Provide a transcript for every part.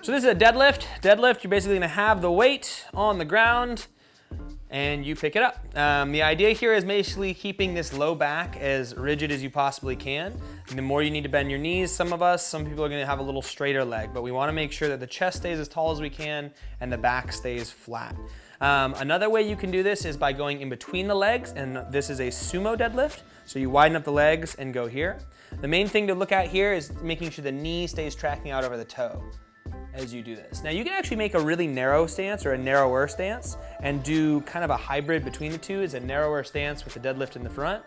So this is a deadlift. Deadlift, you're basically gonna have the weight on the ground and you pick it up. The idea here is basically keeping this low back as rigid as you possibly can. And the more you need to bend your knees, some people are gonna have a little straighter leg, but we wanna make sure that the chest stays as tall as we can and the back stays flat. Another way you can do this is by going in between the legs, and this is a sumo deadlift. So you widen up the legs and go here. The main thing to look at here is making sure the knee stays tracking out over the toe as you do this. Now you can actually make a really narrow stance or a narrower stance and do kind of a hybrid between the two. It's a narrower stance with the deadlift in the front.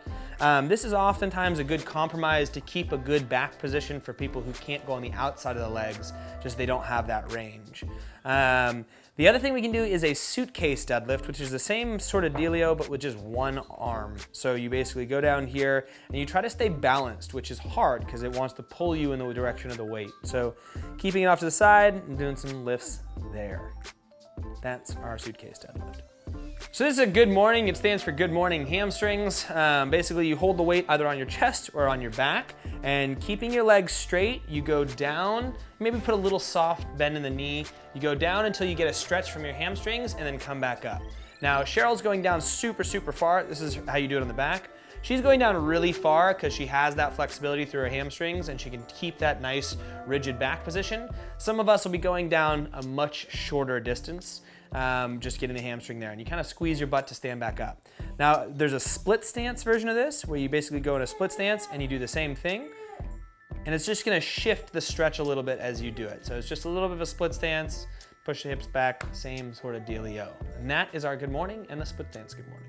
This is oftentimes a good compromise to keep a good back position for people who can't go on the outside of the legs, just they don't have that range. The other thing we can do is a suitcase deadlift, which is the same sort of dealio, but with just one arm. So you basically go down here and you try to stay balanced, which is hard because it wants to pull you in the direction of the weight. So keeping it off to the side and doing some lifts there. That's our suitcase deadlift. So this is a good morning. It stands for good morning hamstrings. Basically you hold the weight either on your chest or on your back, and keeping your legs straight, you go down, maybe put a little soft bend in the knee. You go down until you get a stretch from your hamstrings and then come back up. Now Cheryl's going down super far. This is how you do it on the back. She's going down really far because she has that flexibility through her hamstrings and she can keep that nice rigid back position. Some of us will be going down a much shorter distance. Just getting the hamstring there, and you kind of squeeze your butt to stand back up. Now there's a split stance version of this where you basically go in a split stance and you do the same thing, and it's just going to shift the stretch a little bit as you do it. So it's just a little bit of a split stance, push the hips back, same sort of dealio. And that is our good morning and the split stance good morning.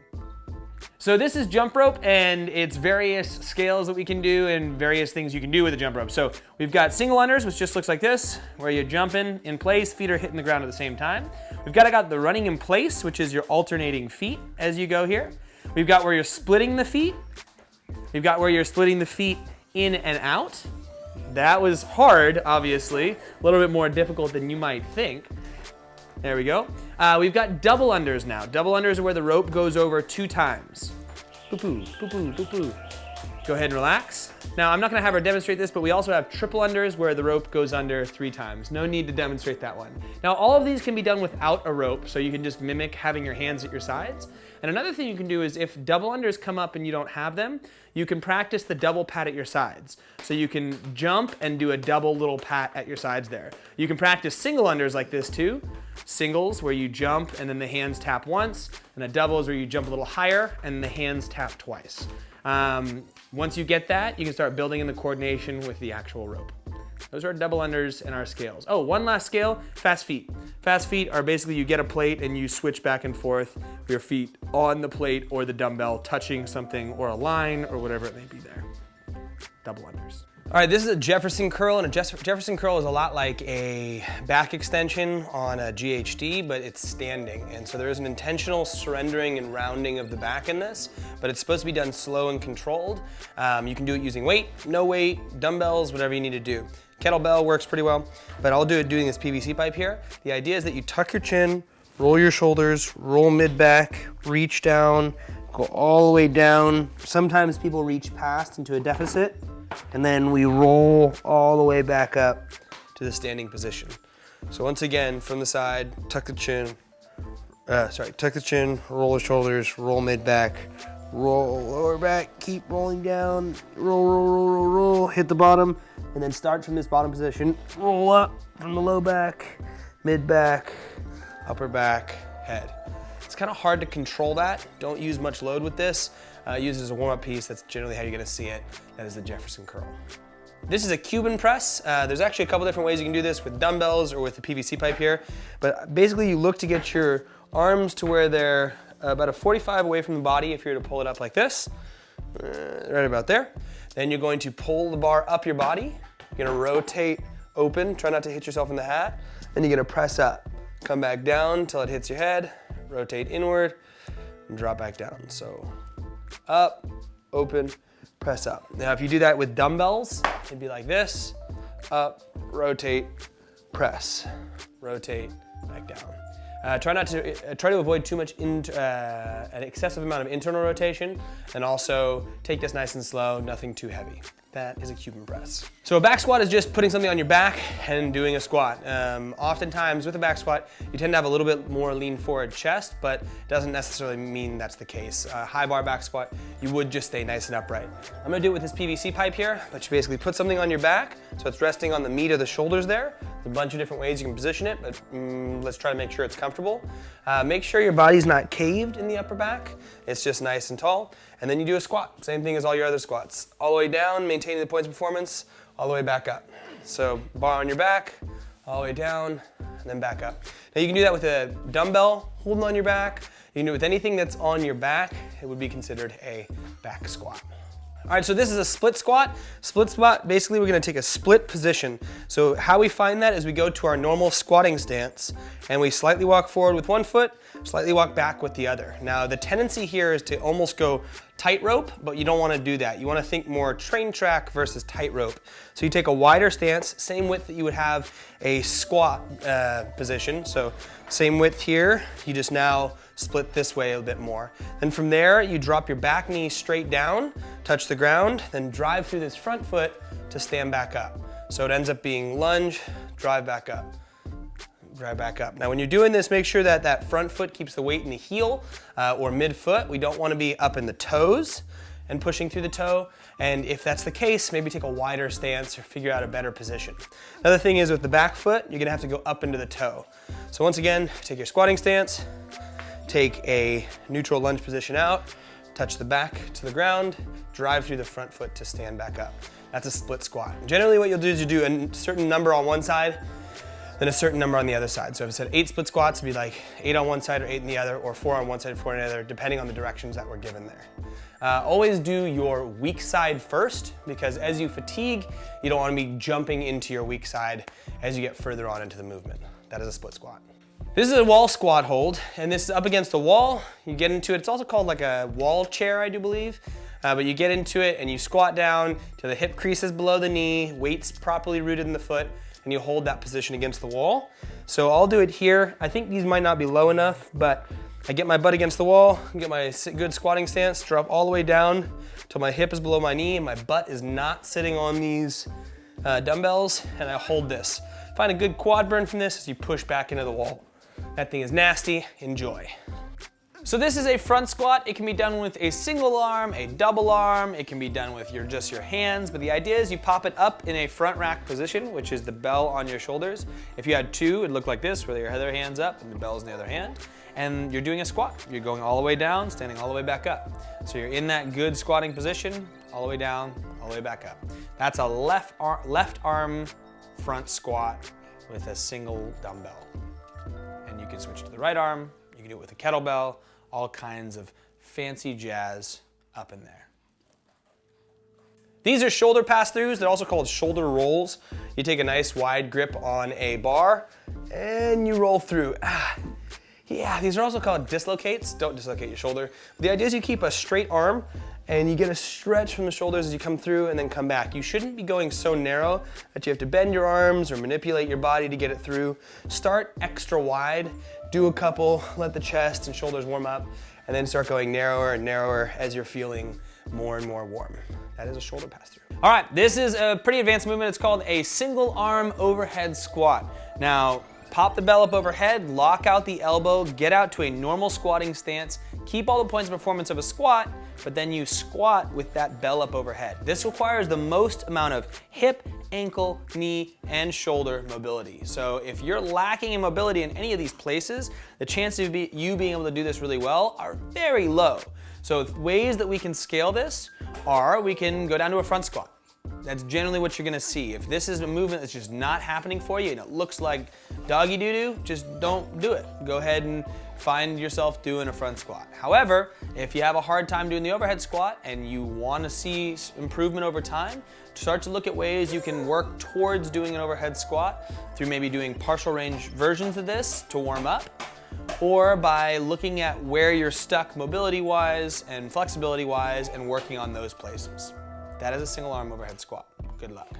So this is jump rope, and it's various scales that we can do and various things you can do with the jump rope. So we've got single unders, which just looks like this, where you're jumping in place, feet are hitting the ground at the same time. We've got the running in place, which is your alternating feet as you go here. We've got where you're splitting the feet. We've got where you're splitting the feet in and out. That was hard, obviously, a little bit more difficult than you might think. There we go. We've got double unders now. Double unders are where the rope goes over 2 times. Poo-poo, poo-poo, poo-poo. Go ahead and relax. Now, I'm not gonna have her demonstrate this, but we also have triple unders where the rope goes under 3 times. No need to demonstrate that one. Now, all of these can be done without a rope, so you can just mimic having your hands at your sides. And another thing you can do is if double unders come up and you don't have them, you can practice the double pat at your sides. So you can jump and do a double little pat at your sides there. You can practice single unders like this too. Singles where you jump and then the hands tap once, and a double is where you jump a little higher and the hands tap twice. Once you get that, you can start building in the coordination with the actual rope. Those are our double unders and our scales. Oh, one last scale, fast feet. Fast feet are basically you get a plate and you switch back and forth with your feet on the plate or the dumbbell, touching something or a line or whatever it may be there. Double unders. All right, this is a Jefferson curl, and a Jefferson curl is a lot like a back extension on a GHD, but it's standing. And so there is an intentional surrendering and rounding of the back in this, but it's supposed to be done slow and controlled. You can do it using weight, no weight, dumbbells, whatever you need to do. Kettlebell works pretty well, but I'll do it doing this PVC pipe here. The idea is that you tuck your chin, roll your shoulders, roll mid-back, reach down, go all the way down. Sometimes people reach past into a deficit, and then we roll all the way back up to the standing position. So once again, from the side, tuck the chin, roll the shoulders, roll mid-back, roll lower back, keep rolling down, roll, hit the bottom, and then start from this bottom position, roll up from the low back, mid-back, upper back, head. It's kind of hard to control that. Don't use much load with this. Use it as a warm-up piece. That's generally how you're gonna see it. That is the Jefferson curl. This is a Cuban press. There's actually a couple different ways you can do this with dumbbells or with the PVC pipe here. But basically you look to get your arms to where they're about a 45 away from the body if you were to pull it up like this, right about there. Then you're going to pull the bar up your body. You're gonna rotate open, try not to hit yourself in the hat. Then you're gonna press up. Come back down until it hits your head, rotate inward, and drop back down. So up, open, press up. Now if you do that with dumbbells, it'd be like this, up, rotate, press, rotate, back down. Try to avoid too much an excessive amount of internal rotation, and also take this nice and slow, nothing too heavy. that is a Cuban press. So a back squat is just putting something on your back and doing a squat. Oftentimes with a back squat, you tend to have a little bit more lean forward chest, but it doesn't necessarily mean that's the case. High bar back squat, you would just stay nice and upright. I'm gonna do it with this PVC pipe here, but you basically put something on your back, so it's resting on the meat of the shoulders there. There's a bunch of different ways you can position it, but let's try to make sure it's comfortable. Make sure your body's not caved in the upper back. It's just nice and tall. And then you do a squat, same thing as all your other squats. All the way down, maintaining the points of performance, all the way back up. So bar on your back, all the way down, and then back up. Now you can do that with a dumbbell holding on your back. You can do it with anything that's on your back. It would be considered a back squat. All right, so this is a split squat. Split squat, basically we're gonna take a split position. So how we find that is we go to our normal squatting stance and we slightly walk forward with one foot, slightly walk back with the other. Now the tendency here is to almost go tightrope, but you don't wanna do that. You wanna think more train track versus tightrope. So you take a wider stance, same width that you would have a squat position. So same width here, you just now split this way a bit more. Then from there, you drop your back knee straight down, touch the ground, then drive through this front foot to stand back up. So it ends up being lunge, drive back up. Drive back up. Now when you're doing this, make sure that that front foot keeps the weight in the heel or mid-foot. We don't want to be up in the toes and pushing through the toe. And if that's the case, maybe take a wider stance or figure out a better position. Another thing is with the back foot, you're gonna have to go up into the toe. So once again, take your squatting stance, take a neutral lunge position out, touch the back to the ground, drive through the front foot to stand back up. That's a split squat. Generally what you'll do is you do a certain number on one side, then a certain number on the other side. So if I said 8 split squats, it'd be like 8 on one side or 8 in the other, or 4 on one side, 4 on the other, depending on the directions that we're given there. Always do your weak side first, because as you fatigue, you don't want to be jumping into your weak side as you get further on into the movement. That is a split squat. This is a wall squat hold, and this is up against the wall. You get into it, it's also called like a wall chair, I do believe. But you get into it and you squat down till the hip creases below the knee, weight's properly rooted in the foot, and you hold that position against the wall. So I'll do it here. I think these might not be low enough, but I get my butt against the wall, get my good squatting stance, drop all the way down till my hip is below my knee and my butt is not sitting on these dumbbells, and I hold this. Find a good quad burn from this as you push back into the wall. That thing is nasty, enjoy. So this is a front squat. It can be done with a single arm, a double arm. It can be done with just your hands, but the idea is you pop it up in a front rack position, which is the bell on your shoulders. If you had two, it'd look like this, where your other hand's up and the bell's in the other hand. And you're doing a squat. You're going all the way down, standing all the way back up. So you're in that good squatting position, all the way down, all the way back up. That's a left arm front squat with a single dumbbell. And you can switch to the right arm, you can do it with a kettlebell, all kinds of fancy jazz up in there. These are shoulder pass-throughs. They're also called shoulder rolls. You take a nice wide grip on a bar and you roll through. Yeah, these are also called dislocates. Don't dislocate your shoulder. The idea is you keep a straight arm and you get a stretch from the shoulders as you come through and then come back. You shouldn't be going so narrow that you have to bend your arms or manipulate your body to get it through. Start extra wide, do a couple, let the chest and shoulders warm up, and then start going narrower and narrower as you're feeling more and more warm. That is a shoulder pass-through. All right, this is a pretty advanced movement. It's called a single arm overhead squat. Now, pop the bell up overhead, lock out the elbow, get out to a normal squatting stance, keep all the points of performance of a squat, but then you squat with that bell up overhead. This requires the most amount of hip, ankle, knee, and shoulder mobility. So if you're lacking in mobility in any of these places, the chances of you being able to do this really well are very low. So ways that we can scale this are we can go down to a front squat. That's generally what you're gonna see. If this is a movement that's just not happening for you and it looks like doggy doo-doo, just don't do it. Go ahead and find yourself doing a front squat. However, if you have a hard time doing the overhead squat and you wanna see improvement over time, start to look at ways you can work towards doing an overhead squat through maybe doing partial range versions of this to warm up, or by looking at where you're stuck mobility-wise and flexibility-wise and working on those places. That is a single arm overhead squat. Good luck.